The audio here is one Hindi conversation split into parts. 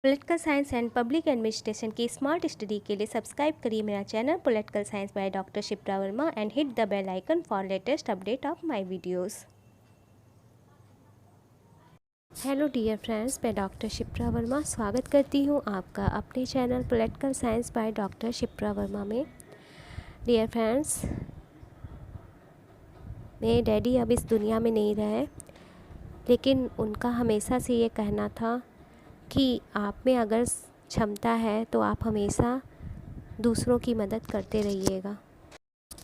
Political science and public administration की स्मार्ट स्टडी के लिए सब्सक्राइब करिए मेरा channel political science by doctor Shipra Verma and hit the bell icon for latest update of my videos. Hello dear friends, मैं डॉक्टर शिप्रा वर्मा स्वागत करती हूँ आपका अपने channel political science by doctor Shipra Verma में। डियर फ्रेंड्स, मेरे डैडी अब इस दुनिया में नहीं रहे, लेकिन उनका हमेशा से ये कहना था कि आप में अगर क्षमता है तो आप हमेशा दूसरों की मदद करते रहिएगा।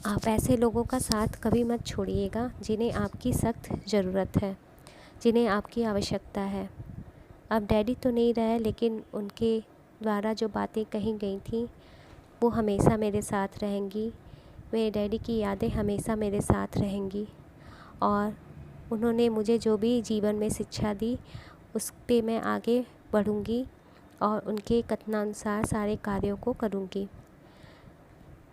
आप ऐसे लोगों का साथ कभी मत छोड़िएगा जिन्हें आपकी सख्त ज़रूरत है, जिन्हें आपकी आवश्यकता है। अब डैडी तो नहीं रहे, लेकिन उनके द्वारा जो बातें कही गई थी वो हमेशा मेरे साथ रहेंगी। मेरे डैडी की यादें हमेशा मेरे साथ रहेंगी और उन्होंने मुझे जो भी जीवन में शिक्षा दी उस पे मैं आगे बढ़ूंगी और उनके कथनानुसार सारे कार्यों को करूंगी।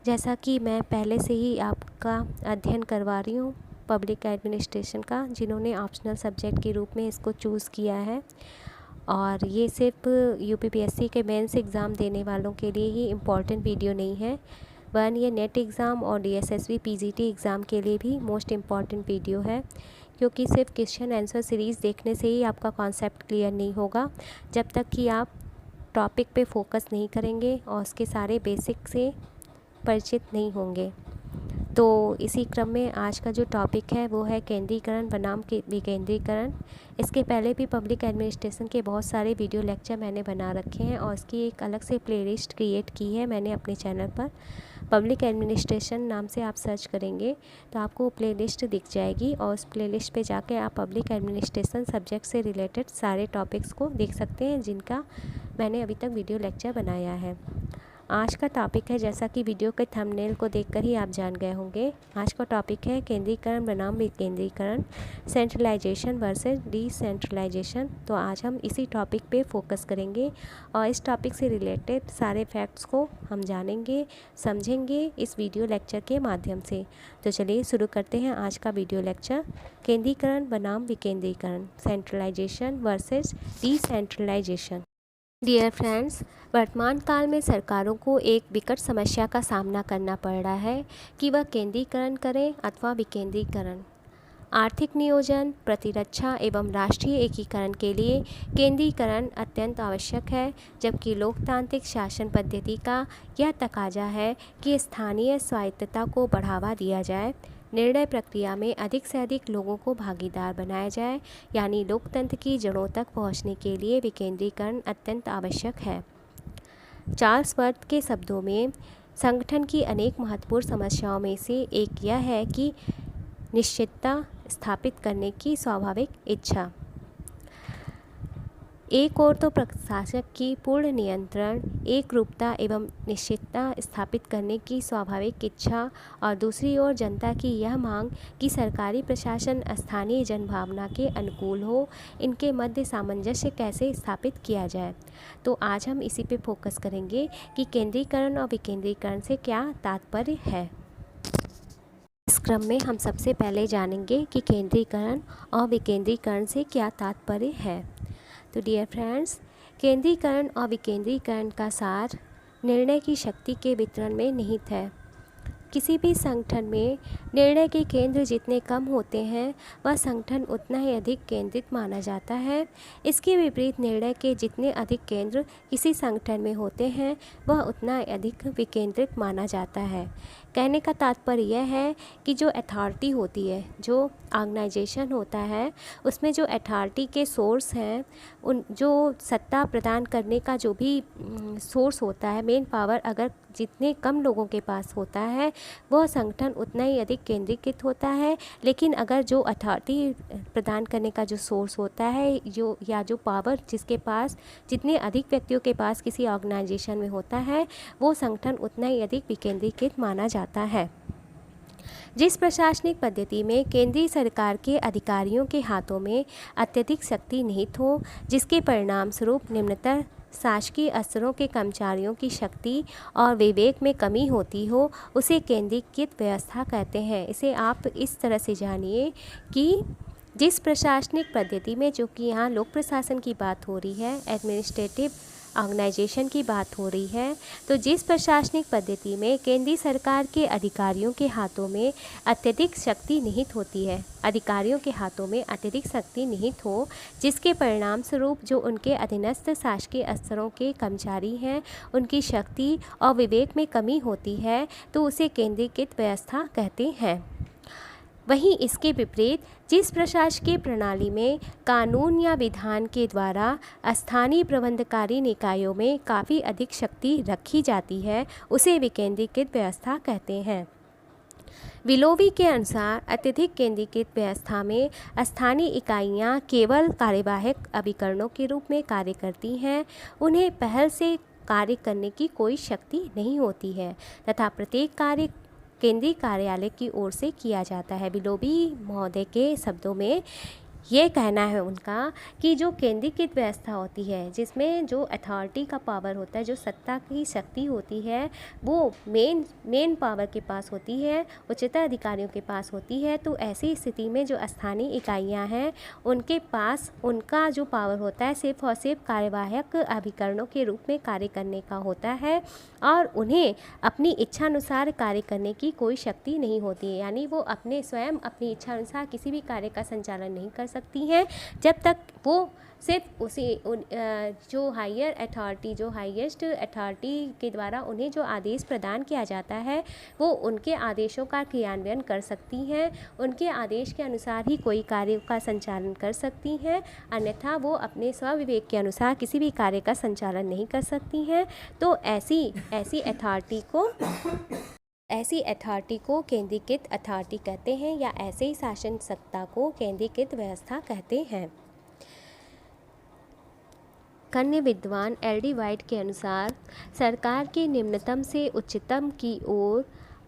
जैसा कि मैं पहले से ही आपका अध्ययन करवा रही हूँ पब्लिक एडमिनिस्ट्रेशन का, जिन्होंने ऑप्शनल सब्जेक्ट के रूप में इसको चूज़ किया है, और ये सिर्फ यूपीपीएससी के मेंस एग्ज़ाम देने वालों के लिए ही इम्पॉर्टेंट वीडियो नहीं है, वरन ये नेट एग्ज़ाम और डीएसएसबी पीजीटी एग्ज़ाम के लिए भी मोस्ट इम्पॉर्टेंट वीडियो है। क्योंकि सिर्फ क्वेश्चन आंसर सीरीज़ देखने से ही आपका कॉन्सेप्ट क्लियर नहीं होगा जब तक कि आप टॉपिक पे फोकस नहीं करेंगे और उसके सारे बेसिक से परिचित नहीं होंगे। तो इसी क्रम में आज का जो टॉपिक है वो है केंद्रीकरण बनाम विकेंद्रीकरण। इसके पहले भी पब्लिक एडमिनिस्ट्रेशन के बहुत सारे वीडियो लेक्चर मैंने बना रखे हैं और इसकी एक अलग से प्लेलिस्ट क्रिएट की है मैंने अपने चैनल पर। पब्लिक एडमिनिस्ट्रेशन नाम से आप सर्च करेंगे तो आपको प्लेलिस्ट दिख जाएगी और उस प्लेलिस्ट पे जाके आप पब्लिक एडमिनिस्ट्रेशन सब्जेक्ट से रिलेटेड सारे टॉपिक्स को देख सकते हैं जिनका मैंने अभी तक वीडियो लेक्चर बनाया है। आज का टॉपिक है, जैसा कि वीडियो के थंबनेल को देखकर ही आप जान गए होंगे, आज का टॉपिक है केंद्रीकरण बनाम विकेंद्रीकरण, सेंट्रलाइजेशन वर्सेस डिसेंट्रलाइजेशन। तो आज हम इसी टॉपिक पे फोकस करेंगे और इस टॉपिक से रिलेटेड सारे फैक्ट्स को हम जानेंगे, समझेंगे इस वीडियो लेक्चर के माध्यम से। तो चलिए शुरू करते हैं आज का वीडियो लेक्चर, केंद्रीकरण बनाम विकेंद्रीकरण, centralisation versus decentralisation. Dear friends, वर्तमान काल में सरकारों को एक विकट समस्या का सामना करना पड़ रहा है कि वह केंद्रीकरण करें अथवा विकेंद्रीकरण। आर्थिक नियोजन, प्रतिरक्षा एवं राष्ट्रीय एकीकरण के लिए केंद्रीकरण अत्यंत आवश्यक है, जबकि लोकतांत्रिक शासन पद्धति का यह तकाजा है कि स्थानीय स्वायत्तता को बढ़ावा दिया जाए, निर्णय प्रक्रिया में अधिक से अधिक लोगों को भागीदार बनाया जाए, यानी लोकतंत्र की जड़ों तक पहुंचने के लिए विकेंद्रीकरण अत्यंत आवश्यक है। चार्ल्स वर्थ के शब्दों में, संगठन की अनेक महत्वपूर्ण समस्याओं में से एक यह है कि निश्चितता स्थापित करने की स्वाभाविक इच्छा। एक ओर तो प्रशासक की पूर्ण नियंत्रण, एक रूपता एवं निश्चितता स्थापित करने की स्वाभाविक इच्छा, और दूसरी ओर जनता की यह मांग कि सरकारी प्रशासन स्थानीय जनभावना के अनुकूल हो। इनके मध्य सामंजस्य कैसे स्थापित किया जाए, तो आज हम इसी पे फोकस करेंगे कि केंद्रीकरण और विकेंद्रीकरण से क्या तात्पर्य है। इस क्रम में हम सबसे पहले जानेंगे कि केंद्रीकरण और विकेंद्रीकरण से क्या तात्पर्य है। तो डियर फ्रेंड्स, केंद्रीकरण और विकेंद्रीकरण का सार निर्णय की शक्ति के वितरण में निहित है। किसी भी संगठन में निर्णय के केंद्र जितने कम होते हैं वह संगठन उतना ही अधिक केंद्रित माना जाता है। इसके विपरीत निर्णय के जितने अधिक केंद्र किसी संगठन में होते हैं वह उतना अधिक विकेंद्रित माना जाता है। कहने का तात्पर्य यह है कि जो अथॉरिटी होती है, जो ऑर्गेनाइजेशन होता है, उसमें जो अथॉरिटी के सोर्स हैं, उन जो सत्ता प्रदान करने का जो भी सोर्स होता है, मेन पावर, अगर जितने कम लोगों के पास होता है वह संगठन उतना ही अधिक केंद्रीकृत होता है। लेकिन अगर जो अथॉरिटी प्रदान करने का जो सोर्स होता है, जो पावर जिसके पास जितने अधिक व्यक्तियों के पास किसी ऑर्गेनाइजेशन में होता है, वो संगठन उतना ही अधिक विकेंद्रीकृत माना जाता है। जिस प्रशासनिक पद्धति में केंद्रीय सरकार के अधिकारियों के हाथों में अत्यधिक शक्ति निहित हो, जिसके परिणाम स्वरूप निम्नतर शासकीय स्तरों के कर्मचारियों की शक्ति और विवेक में कमी होती हो, उसे केंद्रीकृत व्यवस्था कहते हैं। इसे आप इस तरह से जानिए कि जिस प्रशासनिक पद्धति में, जो कि यहाँ लोक प्रशासन की बात हो रही है, एडमिनिस्ट्रेटिव ऑर्गेनाइजेशन की बात हो रही है, तो जिस प्रशासनिक पद्धति में केंद्रीय सरकार के अधिकारियों के हाथों में अत्यधिक शक्ति निहित होती है, अधिकारियों के हाथों में अत्यधिक शक्ति निहित हो, जिसके परिणाम स्वरूप जो उनके अधीनस्थ शासकीय स्तरों के कर्मचारी हैं, उनकी शक्ति और विवेक में कमी होती है, तो उसे केंद्रीकृत व्यवस्था कहते हैं। वहीं इसके विपरीत जिस प्रशासकीय प्रणाली में कानून या विधान के द्वारा स्थानीय प्रबंधकारी निकायों में काफ़ी अधिक शक्ति रखी जाती है, उसे विकेंद्रीकृत व्यवस्था कहते हैं। विलोवी के अनुसार अत्यधिक केंद्रीकृत व्यवस्था में स्थानीय इकाइयां केवल कार्यवाहक अभिकरणों के रूप में कार्य करती हैं, उन्हें पहल से कार्य करने की कोई शक्ति नहीं होती है तथा प्रत्येक कार्य केंद्रीय कार्यालय की ओर से किया जाता है। विलोबी महोदय के शब्दों में ये कहना है उनका कि जो केंद्रीकृत व्यवस्था होती है, जिसमें जो अथॉरिटी का पावर होता है, जो सत्ता की शक्ति होती है, वो मेन पावर के पास होती है, उच्चतर अधिकारियों के पास होती है, तो ऐसी स्थिति में जो स्थानीय इकाइयां हैं, उनके पास उनका जो पावर होता है सिर्फ और सिर्फ कार्यवाहक अभिकरणों के रूप में कार्य करने का होता है और उन्हें अपनी इच्छानुसार कार्य करने की कोई शक्ति नहीं होती है। यानी वो अपने स्वयं अपनी इच्छानुसार किसी भी कार्य का संचालन नहीं कर सकती हैं, जब तक वो सिर्फ जो हायर अथॉरिटी, जो हाईएस्ट अथॉरिटी के द्वारा उन्हें जो आदेश प्रदान किया जाता है, वो उनके आदेशों का क्रियान्वयन कर सकती हैं, उनके आदेश के अनुसार ही कोई कार्य का संचालन कर सकती हैं, अन्यथा वो अपने स्वविवेक के अनुसार किसी भी कार्य का संचालन नहीं कर सकती हैं। तो ऐसी अथॉरिटी को केंद्रीकृत अथॉरिटी कहते हैं या ऐसे ही शासन सत्ता को केंद्रीकृत व्यवस्था कहते हैं। कन्या विद्वान एल.डी. वाइट के अनुसार सरकार की निम्नतम से उच्चतम की ओर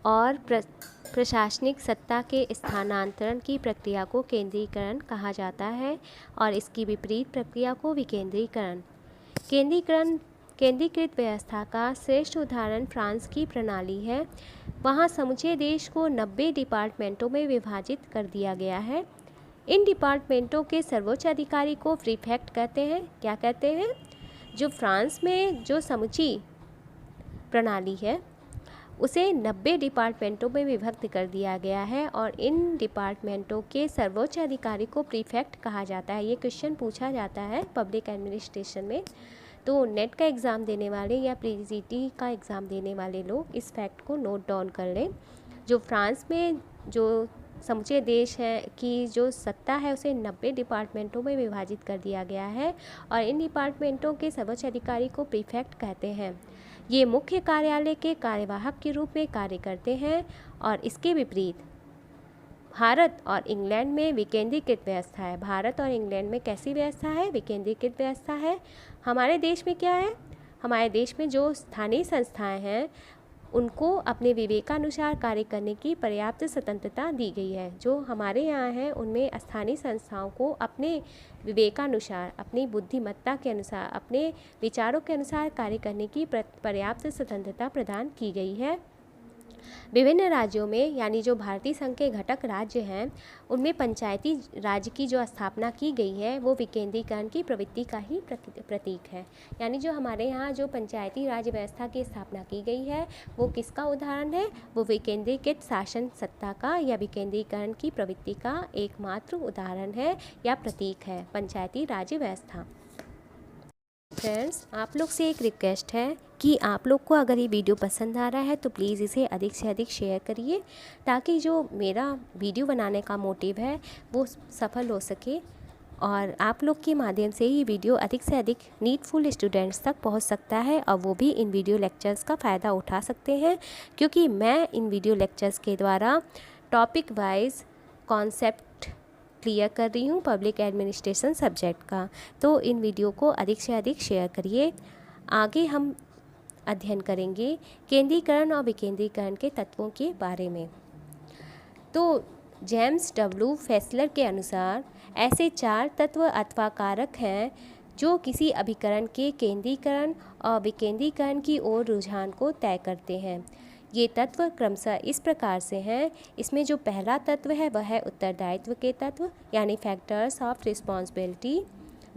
और प्रशासनिक सत्ता के स्थानांतरण की प्रक्रिया को केंद्रीकरण कहा जाता है और इसकी विपरीत प्रक्रिया को विकेंद्रीकरण। केंद्रीकृत व्यवस्था का श्रेष्ठ उदाहरण फ्रांस की प्रणाली है। वहाँ समूचे देश को 90 डिपार्टमेंटों में विभाजित कर दिया गया है। इन डिपार्टमेंटों के सर्वोच्च अधिकारी को प्रीफेक्ट कहते हैं। क्या कहते हैं? जो फ्रांस में जो समूची प्रणाली है, उसे 90 डिपार्टमेंटों में विभक्त कर दिया गया है और इन डिपार्टमेंटों के सर्वोच्च अधिकारी को प्रीफेक्ट कहा जाता है। ये क्वेश्चन पूछा जाता है पब्लिक एडमिनिस्ट्रेशन में, तो नेट का एग्ज़ाम देने वाले या पीजीटी का एग्ज़ाम देने वाले लोग इस फैक्ट को नोट डाउन कर लें। जो फ्रांस में जो समूचे देश है की जो सत्ता है, उसे 90 डिपार्टमेंटों में विभाजित कर दिया गया है और इन डिपार्टमेंटों के सर्वोच्च अधिकारी को प्रीफेक्ट कहते हैं। ये मुख्य कार्यालय के कार्यवाहक के रूप में कार्य करते हैं और इसके विपरीत भारत और इंग्लैंड में विकेंद्रीकृत व्यवस्था है। भारत और इंग्लैंड में कैसी व्यवस्था है? विकेंद्रीकृत व्यवस्था है। हमारे देश में क्या है? हमारे देश में जो स्थानीय संस्थाएं हैं, उनको अपने विवेकानुसार कार्य करने की पर्याप्त स्वतंत्रता दी गई है। जो हमारे यहाँ है, उनमें स्थानीय संस्थाओं को अपने विवेकानुसार, अपनी बुद्धिमत्ता के अनुसार, अपने विचारों के अनुसार कार्य करने की पर्याप्त स्वतंत्रता प्रदान की गई है। विभिन्न राज्यों में, यानी जो भारतीय संघ के घटक राज्य हैं, उनमें पंचायती राज की जो स्थापना की गई है, वो विकेंद्रीकरण की प्रवृत्ति का ही प्रतीक है। यानी जो हमारे यहाँ जो पंचायती राज व्यवस्था की स्थापना की गई है, वो किसका उदाहरण है? वो विकेंद्रीकृत शासन सत्ता का या विकेंद्रीकरण की प्रवृत्ति का एकमात्र उदाहरण है या प्रतीक है, पंचायती राज व्यवस्था। फ्रेंड्स, आप लोग से एक रिक्वेस्ट है कि आप लोग को अगर ये वीडियो पसंद आ रहा है तो प्लीज़ इसे अधिक से अधिक शेयर करिए, ताकि जो मेरा वीडियो बनाने का मोटिव है वो सफल हो सके और आप लोग के माध्यम से ही वीडियो अधिक से अधिक नीडफुल स्टूडेंट्स तक पहुंच सकता है और वो भी इन वीडियो लेक्चर्स का फ़ायदा उठा सकते हैं, क्योंकि मैं इन वीडियो लेक्चर्स के द्वारा टॉपिक वाइज कॉन्सेप्ट क्लियर कर रही हूँ पब्लिक एडमिनिस्ट्रेशन सब्जेक्ट का। तो इन वीडियो को अधिक से अधिक शेयर करिए। आगे हम अध्ययन करेंगे केंद्रीकरण और विकेंद्रीकरण के तत्वों के बारे में। तो जेम्स डब्ल्यू फेसलर के अनुसार ऐसे 4 तत्व अथवा कारक हैं जो किसी अभिकरण के केंद्रीकरण और विकेंद्रीकरण की ओर रुझान को तय करते हैं। ये तत्व क्रमशः इस प्रकार से हैं। इसमें जो पहला तत्व है वह है उत्तरदायित्व के तत्व यानी फैक्टर्स ऑफ रिस्पॉन्सिबिलिटी।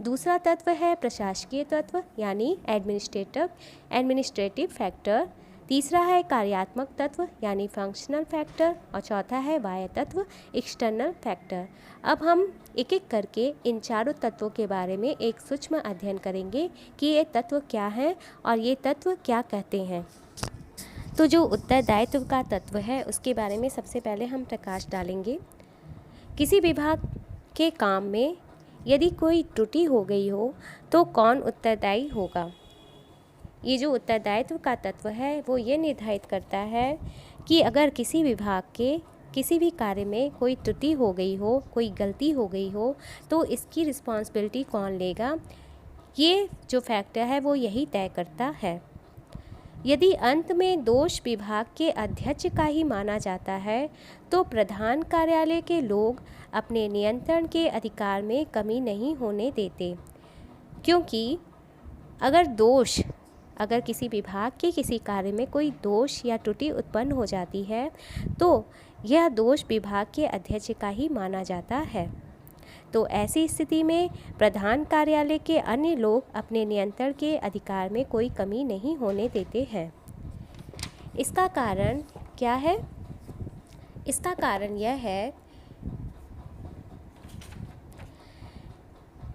दूसरा तत्व है प्रशासकीय तत्व यानी एडमिनिस्ट्रेटिव फैक्टर। तीसरा है कार्यात्मक तत्व यानी फंक्शनल फैक्टर और चौथा है बाह्य तत्व एक्सटर्नल फैक्टर। अब हम एक एक करके इन चारों तत्वों के बारे में एक सूक्ष्म अध्ययन करेंगे कि ये तत्व क्या हैं और ये तत्व क्या कहते हैं। तो जो उत्तरदायित्व का तत्व है उसके बारे में सबसे पहले हम प्रकाश डालेंगे। किसी विभाग के काम में यदि कोई त्रुटि हो गई हो तो कौन उत्तरदायी होगा। ये जो उत्तरदायित्व का तत्व है वो ये निर्धारित करता है कि अगर किसी विभाग के किसी भी कार्य में कोई त्रुटि हो गई हो, कोई गलती हो गई हो, तो इसकी रिस्पॉन्सिबिलिटी कौन लेगा। ये जो फैक्टर है वो यही तय करता है। यदि अंत में दोष विभाग के अध्यक्ष का ही माना जाता है तो प्रधान कार्यालय के लोग अपने नियंत्रण के अधिकार में कमी नहीं होने देते, क्योंकि अगर किसी विभाग के किसी कार्य में कोई दोष या त्रुटि उत्पन्न हो जाती है तो यह दोष विभाग के अध्यक्ष का ही माना जाता है। तो ऐसी स्थिति में प्रधान कार्यालय के अन्य लोग अपने नियंत्रण के अधिकार में कोई कमी नहीं होने देते हैं। इसका कारण क्या है? इसका कारण यह है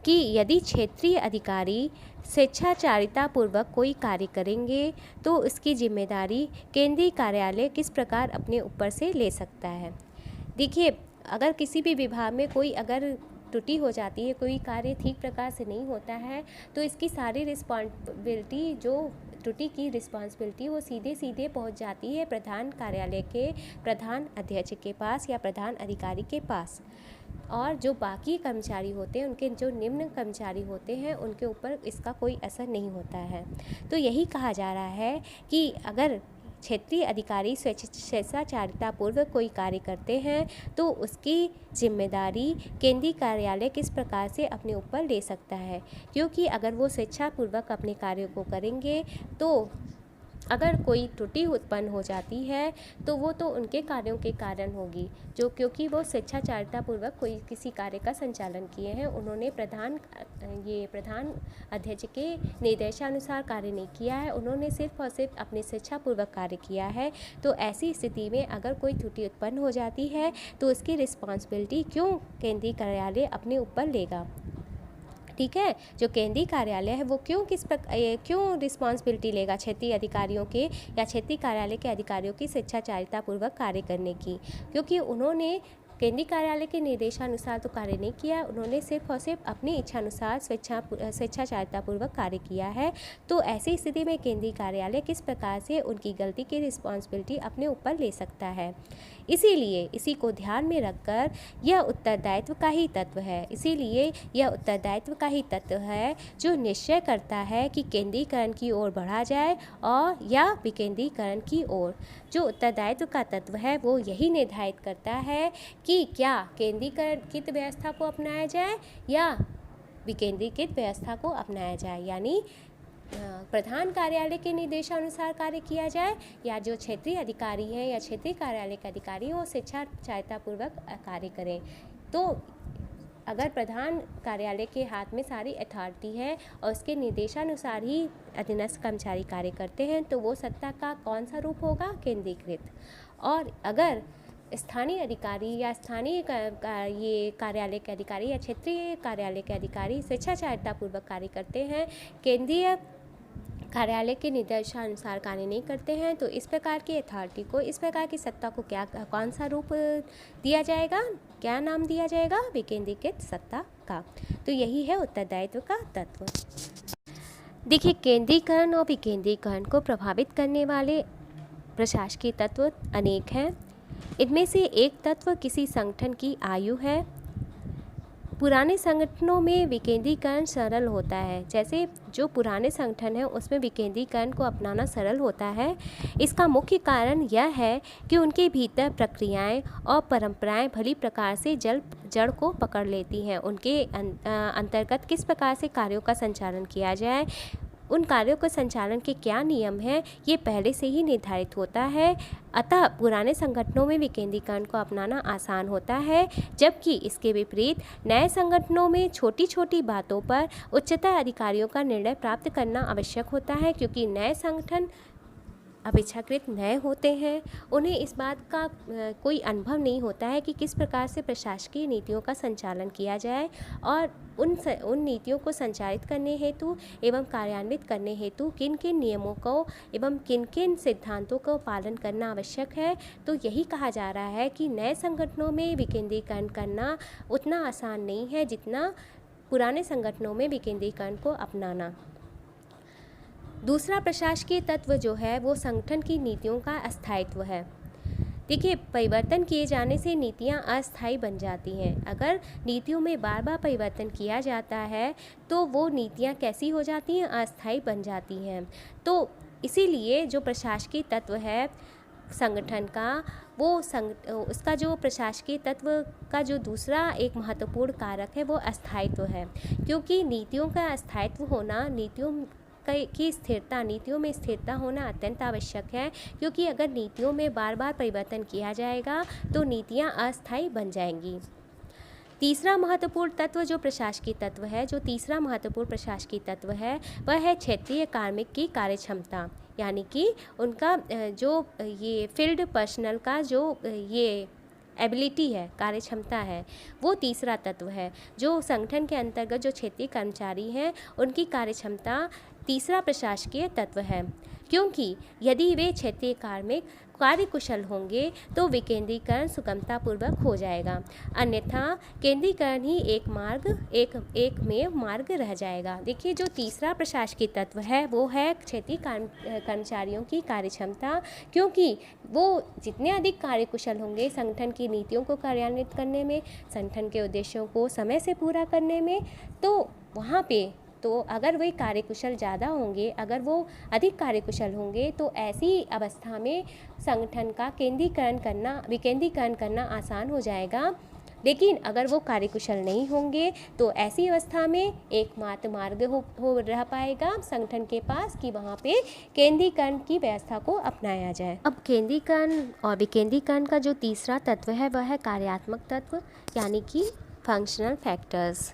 कि यदि क्षेत्रीय अधिकारी स्वेच्छाचारितापूर्वक कोई कार्य करेंगे तो उसकी जिम्मेदारी केंद्रीय कार्यालय किस प्रकार अपने ऊपर से ले सकता है। देखिए, अगर किसी भी विभाग में कोई अगर त्रुटि हो जाती है, कोई कार्य ठीक प्रकार से नहीं होता है, तो इसकी सारी रिस्पॉन्सिबिलिटी, जो त्रुटि की रिस्पॉन्सिबिलिटी, वो सीधे सीधे पहुंच जाती है प्रधान कार्यालय के प्रधान अध्यक्ष के पास या प्रधान अधिकारी के पास। और जो बाकी कर्मचारी होते हैं, उनके जो निम्न कर्मचारी होते हैं, उनके ऊपर इसका कोई असर नहीं होता है। तो यही कहा जा रहा है कि अगर क्षेत्रीय अधिकारी स्वेच्छाचारितापूर्वक कोई कार्य करते हैं तो उसकी जिम्मेदारी केंद्रीय कार्यालय किस प्रकार से अपने ऊपर ले सकता है, क्योंकि अगर वो स्वेच्छापूर्वक अपने कार्यों को करेंगे तो अगर कोई त्रुटि उत्पन्न हो जाती है तो वो तो उनके कार्यों के कारण होगी, जो क्योंकि वो स्वेच्छाचारितापूर्वक कोई किसी कार्य का संचालन किए हैं, उन्होंने प्रधान अध्यक्ष के निर्देशानुसार कार्य नहीं किया है, उन्होंने सिर्फ और सिर्फ अपने स्वेच्छापूर्वक कार्य किया है। तो ऐसी स्थिति में अगर कोई त्रुटि उत्पन्न हो जाती है तो उसकी रिस्पॉन्सिबिलिटी क्यों केंद्रीय कार्यालय अपने ऊपर लेगा। ठीक है, जो केंद्रीय कार्यालय है वो क्यों रिस्पॉन्सिबिलिटी लेगा क्षेत्रीय अधिकारियों के या क्षेत्रीय कार्यालय के अधिकारियों की स्वेच्छाचारितापूर्वक कार्य करने की, क्योंकि उन्होंने केंद्रीय कार्यालय के निर्देशानुसार तो कार्य नहीं किया, उन्होंने सिर्फ और सिर्फ अपनी इच्छानुसार स्वेच्छाचारितापूर्वक कार्य किया है। तो ऐसी स्थिति में केंद्रीय कार्यालय किस प्रकार से उनकी गलती की रिस्पॉन्सिबिलिटी अपने ऊपर ले सकता है। इसीलिए इसी को ध्यान में रखकर यह उत्तरदायित्व का ही तत्व है। इसीलिए यह उत्तरदायित्व का ही तत्व है जो निश्चय करता है कि केंद्रीकरण की ओर बढ़ा जाए और या विकेंद्रीकरण की ओर। जो उत्तरदायित्व का तत्व है वो यही निर्धारित करता है कि क्या केंद्रीकृत व्यवस्था को अपनाया जाए या विकेंद्रीकृत व्यवस्था को अपनाया जाए, यानी प्रधान कार्यालय के निर्देशानुसार कार्य किया जाए या जो क्षेत्रीय अधिकारी हैं या क्षेत्रीय कार्यालय के अधिकारी हैं वो स्वेच्छाचारितापूर्वक कार्य करें। तो अगर प्रधान कार्यालय के हाथ में सारी अथॉरिटी है और उसके निर्देशानुसार ही अधीनस्थ कर्मचारी कार्य करते हैं तो वो सत्ता का कौन सा रूप होगा? केंद्रीकृत। और अगर स्थानीय अधिकारी या स्थानीय ये कार्यालय के अधिकारी या क्षेत्रीय कार्यालय के अधिकारी स्वेच्छाचारितापूर्वक कार्य करते हैं, केंद्रीय कार्यालय के निर्देशानुसार कार्य नहीं करते हैं, तो इस प्रकार की अथॉरिटी को, इस प्रकार की सत्ता को कौन सा रूप दिया जाएगा, क्या नाम दिया जाएगा? विकेंद्रीकृत सत्ता का। तो यही है उत्तरदायित्व का तत्व। देखिए, केंद्रीकरण और विकेंद्रीकरण को प्रभावित करने वाले प्रशासकीय तत्व अनेक हैं। इनमें से एक तत्व किसी संगठन की आयु है। पुराने संगठनों में विकेंद्रीकरण सरल होता है। जैसे जो पुराने संगठन हैं उसमें विकेंद्रीकरण को अपनाना सरल होता है। इसका मुख्य कारण यह है कि उनके भीतर प्रक्रियाएं और परंपराएं भली प्रकार से जड़ को पकड़ लेती हैं। उनके अंतर्गत किस प्रकार से कार्यों का संचालन किया जाए, उन कार्यों के संचालन के क्या नियम हैं, ये पहले से ही निर्धारित होता है। अतः पुराने संगठनों में विकेंद्रीकरण को अपनाना आसान होता है, जबकि इसके विपरीत नए संगठनों में छोटी छोटी बातों पर उच्चतर अधिकारियों का निर्णय प्राप्त करना आवश्यक होता है, क्योंकि नए संगठन अपेक्षाकृत नए होते हैं। उन्हें इस बात का कोई अनुभव नहीं होता है कि किस प्रकार से प्रशासकीय नीतियों का संचालन किया जाए और उन नीतियों को संचालित करने हेतु एवं कार्यान्वित करने हेतु किन किन नियमों को एवं किन किन सिद्धांतों का पालन करना आवश्यक है। तो यही कहा जा रहा है कि नए संगठनों में विकेंद्रीकरण करना उतना आसान नहीं है जितना पुराने संगठनों में विकेंद्रीकरण को अपनाना। दूसरा प्रशासकीय तत्व जो है वो संगठन की नीतियों का अस्थायित्व है। देखिए, परिवर्तन किए जाने से नीतियां अस्थायी बन जाती हैं। अगर नीतियों में बार बार परिवर्तन किया जाता है तो वो नीतियां कैसी हो जाती हैं, अस्थायी बन जाती हैं। तो इसीलिए जो प्रशासकीय तत्व है संगठन का, वो उसका जो प्रशासकीय तत्व का जो दूसरा एक महत्वपूर्ण कारक है वो अस्थायित्व है, क्योंकि नीतियों का अस्थायित्व होना, नीतियों में स्थिरता होना अत्यंत आवश्यक है, क्योंकि अगर नीतियों में बार बार परिवर्तन किया जाएगा तो नीतियां अस्थायी बन जाएंगी। तीसरा महत्वपूर्ण तत्व जो प्रशासकीय तत्व है, जो तीसरा महत्वपूर्ण प्रशासकीय तत्व है वह है क्षेत्रीय कार्मिक की कार्यक्षमता, यानी कि उनका जो ये फील्ड पर्सनल का जो ये एबिलिटी है, कार्यक्षमता है, वो तीसरा तत्व है। जो संगठन के अंतर्गत जो क्षेत्रीय कर्मचारी हैं उनकी कार्यक्षमता तीसरा प्रशासकीय तत्व है, क्योंकि यदि वे क्षेत्रीय कार्मिक कार्यकुशल होंगे तो विकेंद्रीकरण सुगमतापूर्वक हो जाएगा, अन्यथा केंद्रीकरण ही एक में मार्ग रह जाएगा। देखिए, जो तीसरा प्रशासकीय तत्व है वो है क्षेत्रीय कर्मचारियों की कार्यक्षमता, क्योंकि वो जितने अधिक कार्यकुशल होंगे संगठन की नीतियों को कार्यान्वित करने में, संगठन के उद्देश्यों को समय से पूरा करने में, तो वहाँ पे तो अगर वे कार्यकुशल ज़्यादा होंगे, अगर वो अधिक कार्यकुशल होंगे तो ऐसी अवस्था में संगठन का विकेंद्रीकरण करना आसान हो जाएगा। लेकिन अगर वो कार्यकुशल नहीं होंगे तो ऐसी अवस्था में एकमात्र मार्ग हो रह पाएगा संगठन के पास कि वहाँ पे केंद्रीकरण की व्यवस्था को अपनाया जाए। अब केंद्रीकरण और विकेंद्रीकरण का जो तीसरा तत्व है वह है कार्यात्मक तत्व, यानी कि फंक्शनल फैक्टर्स।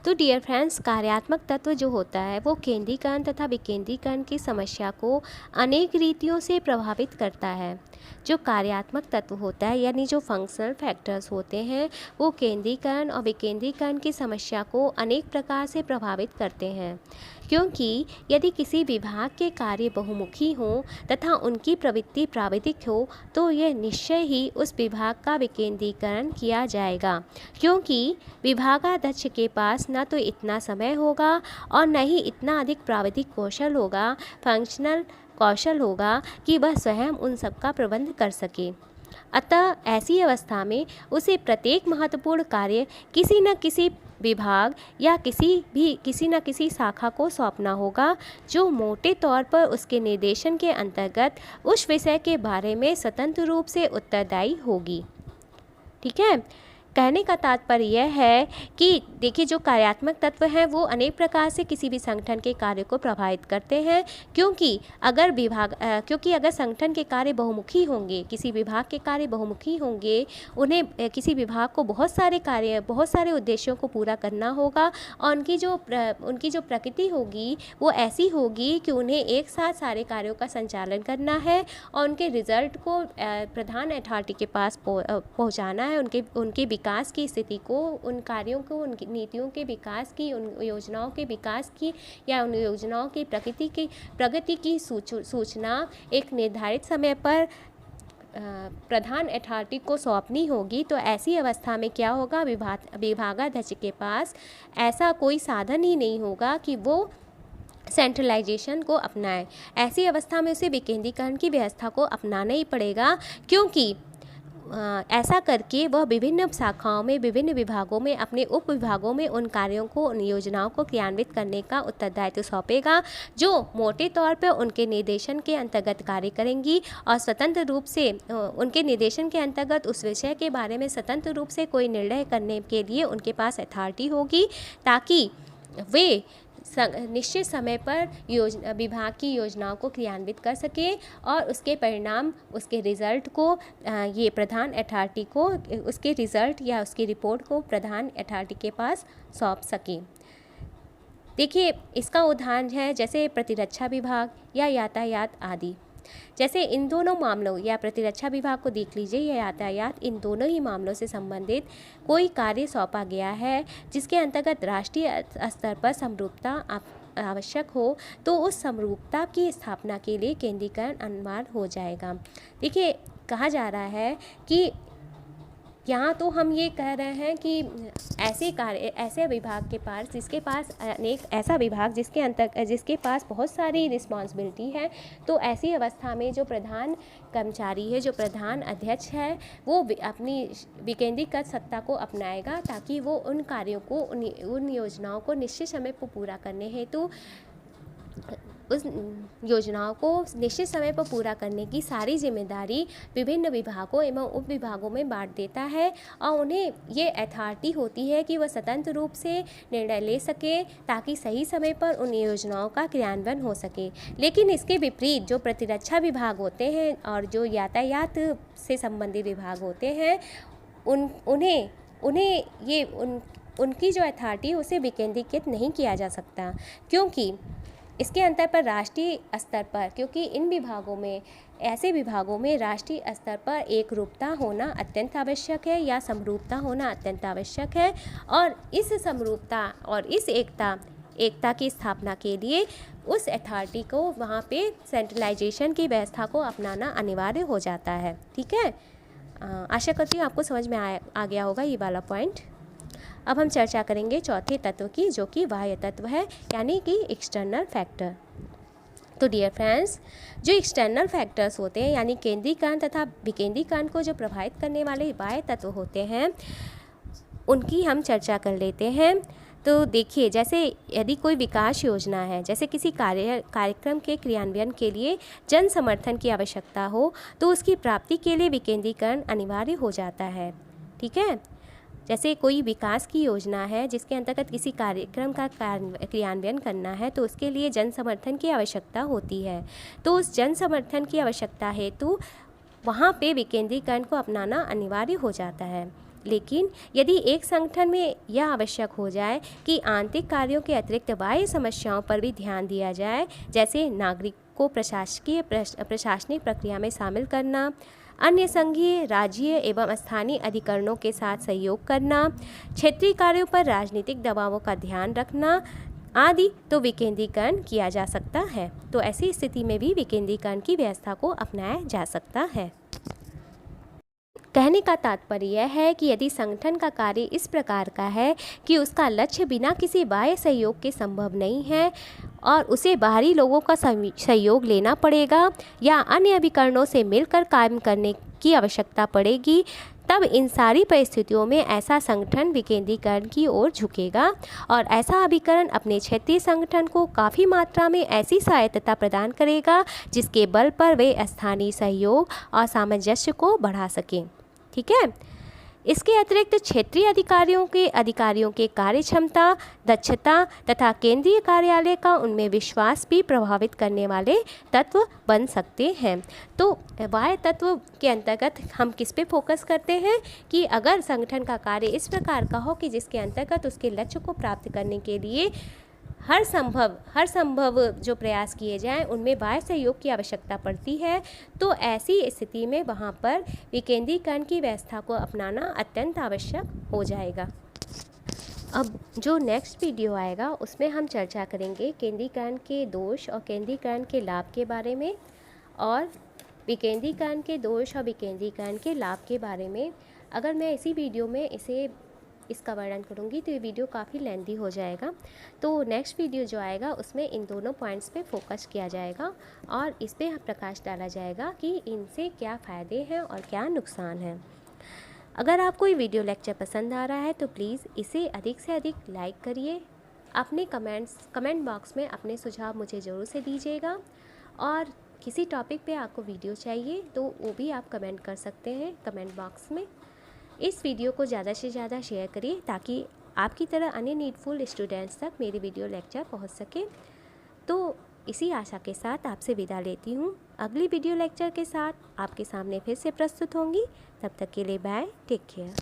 तो डियर फ्रेंड्स, कार्यात्मक तत्व जो होता है वो केंद्रीकरण तथा विकेंद्रीकरण की समस्या को अनेक रीतियों से प्रभावित करता है। जो कार्यात्मक तत्व होता है यानी जो फंक्शनल फैक्टर्स होते हैं वो केंद्रीकरण और विकेंद्रीकरण की समस्या को अनेक प्रकार से प्रभावित करते हैं, क्योंकि यदि किसी विभाग के कार्य बहुमुखी हों तथा उनकी प्रवृत्ति प्राविधिक हो तो यह निश्चय ही उस विभाग का विकेंद्रीकरण किया जाएगा, क्योंकि विभागाध्यक्ष के पास न तो इतना समय होगा और न ही इतना अधिक प्राविधिक फंक्शनल कौशल होगा कि वह स्वयं उन सब का प्रबंध कर सके। अतः ऐसी अवस्था में उसे प्रत्येक महत्वपूर्ण कार्य किसी न किसी विभाग या किसी न किसी शाखा को सौंपना होगा, जो मोटे तौर पर उसके निर्देशन के अंतर्गत उस विषय के बारे में स्वतंत्र रूप से उत्तरदायी होगी। ठीक है, कहने का तात्पर्य यह है कि देखिए, जो कार्यात्मक तत्व हैं वो अनेक प्रकार से किसी भी संगठन के कार्य को प्रभावित करते हैं, क्योंकि अगर संगठन के कार्य बहुमुखी होंगे, किसी विभाग के कार्य बहुमुखी होंगे, उन्हें किसी विभाग को बहुत सारे उद्देश्यों को पूरा करना होगा और उनकी जो प्रकृति होगी वो ऐसी होगी कि उन्हें एक साथ सारे कार्यों का संचालन करना है और उनके रिजल्ट को प्रधान अथॉरिटी के पास पहुँचाना है, उनके विकास की स्थिति को, उन कार्यों को, उनकी नीतियों के विकास की, उन योजनाओं के विकास की या उन योजनाओं की प्रगति की सूचना एक निर्धारित समय पर प्रधान अथॉरिटी को सौंपनी होगी। तो ऐसी अवस्था में क्या होगा, विभागाध्यक्ष के पास ऐसा कोई साधन ही नहीं होगा कि वो सेंट्रलाइजेशन को अपनाए। ऐसी अवस्था में उसे विकेंद्रीकरण की व्यवस्था को अपनाना ही पड़ेगा, क्योंकि ऐसा करके वह विभिन्न शाखाओं में, विभिन्न विभागों में, अपने उप विभागों में उन कार्यों को, उन योजनाओं को क्रियान्वित करने का उत्तरदायित्व सौंपेगा, जो मोटे तौर पर उनके निर्देशन के अंतर्गत कार्य करेंगी और स्वतंत्र रूप से उनके निर्देशन के अंतर्गत उस विषय के बारे में स्वतंत्र रूप से कोई निर्णय करने के लिए उनके पास अथॉरिटी होगी, ताकि वे निश्चित समय पर विभाग की योजनाओं को क्रियान्वित कर सके और उसके परिणाम, उसके रिज़ल्ट को ये प्रधान अथॉरिटी को, उसके रिज़ल्ट या उसकी रिपोर्ट को प्रधान अथॉरिटी के पास सौंप सके। देखिए, इसका उदाहरण है जैसे प्रतिरक्षा विभाग या यातायात आदि। जैसे इन दोनों मामलों या प्रतिरक्षा विभाग को देख लीजिए या यातायात, इन दोनों ही मामलों से संबंधित कोई कार्य सौंपा गया है जिसके अंतर्गत राष्ट्रीय स्तर पर समरूपता आवश्यक हो, तो उस समरूपता की स्थापना के लिए केंद्रीकरण अनिवार्य हो जाएगा। देखिए, कहा जा रहा है कि यहाँ तो हम ये कह रहे हैं कि ऐसे विभाग के पास, जिसके पास अनेक, ऐसा विभाग जिसके पास बहुत सारी रिस्पॉन्सिबिलिटी है, तो ऐसी अवस्था में जो प्रधान कर्मचारी है, जो प्रधान अध्यक्ष है, वो अपनी विकेंद्रीकृत सत्ता को अपनाएगा ताकि वो उन कार्यों को, उन योजनाओं को निश्चित समय पर पूरा करने हेतु उस योजनाओं को निश्चित समय पर पूरा करने की सारी जिम्मेदारी विभिन्न विभागों एवं उप विभागों में बांट देता है और उन्हें ये अथॉरिटी होती है कि वह स्वतंत्र रूप से निर्णय ले सके ताकि सही समय पर उन योजनाओं का क्रियान्वयन हो सके। लेकिन इसके विपरीत जो प्रतिरक्षा विभाग होते हैं और जो यातायात से संबंधित विभाग होते हैं, उन्हें उनकी जो अथॉरिटी उसे विकेंद्रीकृत नहीं किया जा सकता, क्योंकि इसके अंतर पर राष्ट्रीय स्तर पर, क्योंकि इन विभागों में, ऐसे विभागों में राष्ट्रीय स्तर पर एक रूपता होना अत्यंत आवश्यक है या समरूपता होना अत्यंत आवश्यक है। और इस समरूपता और इस एकता की स्थापना के लिए उस अथॉरिटी को वहाँ पे सेंट्रलाइजेशन की व्यवस्था को अपनाना अनिवार्य हो जाता है। ठीक है, आशा करती हूँ आपको समझ में आ गया होगा ये वाला पॉइंट। अब हम चर्चा करेंगे चौथे तत्व की, जो कि बाह्य तत्व है, यानी कि एक्सटर्नल फैक्टर। तो डियर फ्रेंड्स, जो एक्सटर्नल फैक्टर्स होते हैं यानी केंद्रीकरण तथा विकेंद्रीकरण को जो प्रभावित करने वाले बाह्य तत्व होते हैं, उनकी हम चर्चा कर लेते हैं। तो देखिए, जैसे यदि कोई विकास योजना है, जैसे किसी कार्यक्रम के क्रियान्वयन के लिए जन समर्थन की आवश्यकता हो, तो उसकी प्राप्ति के लिए विकेंद्रीकरण अनिवार्य हो जाता है। ठीक है, जैसे कोई विकास की योजना है जिसके अंतर्गत किसी कार्यक्रम का क्रियान्वयन करना है, तो उसके लिए जन समर्थन की आवश्यकता होती है। तो उस जन समर्थन की आवश्यकता हेतु वहाँ पे विकेंद्रीकरण को अपनाना अनिवार्य हो जाता है। लेकिन यदि एक संगठन में यह आवश्यक हो जाए कि आंतरिक कार्यों के अतिरिक्त बाह्य समस्याओं पर भी ध्यान दिया जाए, जैसे नागरिक को प्रशासनिक प्रक्रिया में शामिल करना, अन्य संघीय, राज्य एवं स्थानीय अधिकरणों के साथ सहयोग करना, क्षेत्रीय कार्यों पर राजनीतिक दबावों का ध्यान रखना आदि, तो विकेंद्रीकरण किया जा सकता है। तो ऐसी स्थिति में भी विकेंद्रीकरण की व्यवस्था को अपनाया जा सकता है। कहने का तात्पर्य यह है कि यदि संगठन का कार्य इस प्रकार का है कि उसका लक्ष्य बिना किसी बाह्य सहयोग के संभव नहीं है और उसे बाहरी लोगों का सहयोग लेना पड़ेगा या अन्य अभिकरणों से मिलकर काम करने की आवश्यकता पड़ेगी, तब इन सारी परिस्थितियों में ऐसा संगठन विकेंद्रीकरण की ओर झुकेगा और ऐसा अभिकरण अपने क्षेत्रीय संगठन को काफ़ी मात्रा में ऐसी स्वायत्तता प्रदान करेगा जिसके बल पर वे स्थानीय सहयोग और सामंजस्य को बढ़ा सकें। ठीक है, इसके अतिरिक्त क्षेत्रीय अधिकारियों के कार्यक्षमता, दक्षता तथा केंद्रीय कार्यालय का उनमें विश्वास भी प्रभावित करने वाले तत्व बन सकते हैं। तो बाह्य तत्व के अंतर्गत हम किस पे फोकस करते हैं कि अगर संगठन का कार्य इस प्रकार का हो कि जिसके अंतर्गत उसके लक्ष्य को प्राप्त करने के लिए हर संभव जो प्रयास किए जाएं उनमें बाह्य सहयोग की आवश्यकता पड़ती है, तो ऐसी स्थिति में वहाँ पर विकेंद्रीकरण की व्यवस्था को अपनाना अत्यंत आवश्यक हो जाएगा। अब जो नेक्स्ट वीडियो आएगा उसमें हम चर्चा करेंगे केंद्रीकरण के दोष और केंद्रीकरण के लाभ के बारे में, और विकेंद्रीकरण के दोष और विकेंद्रीकरण के लाभ के बारे में। अगर मैं इसी वीडियो में इसका वर्णन करूँगी तो ये वीडियो काफ़ी लेंथी हो जाएगा, तो नेक्स्ट वीडियो जो आएगा उसमें इन दोनों पॉइंट्स पे फोकस किया जाएगा और इस पे प्रकाश डाला जाएगा कि इनसे क्या फ़ायदे हैं और क्या नुकसान हैं। अगर आपको ये वीडियो लेक्चर पसंद आ रहा है तो प्लीज़ इसे अधिक से अधिक लाइक करिए, अपने कमेंट बॉक्स में अपने सुझाव मुझे ज़रूर से दीजिएगा, और किसी टॉपिक पे आपको वीडियो चाहिए तो वो भी आप कमेंट कर सकते हैं कमेंट बॉक्स में। इस वीडियो को ज़्यादा से ज़्यादा शेयर करिए ताकि आपकी तरह अन्य नीडफुल स्टूडेंट्स तक मेरी वीडियो लेक्चर पहुंच सके। तो इसी आशा के साथ आपसे विदा लेती हूँ। अगली वीडियो लेक्चर के साथ आपके सामने फिर से प्रस्तुत होंगी। तब तक के लिए बाय, टेक केयर।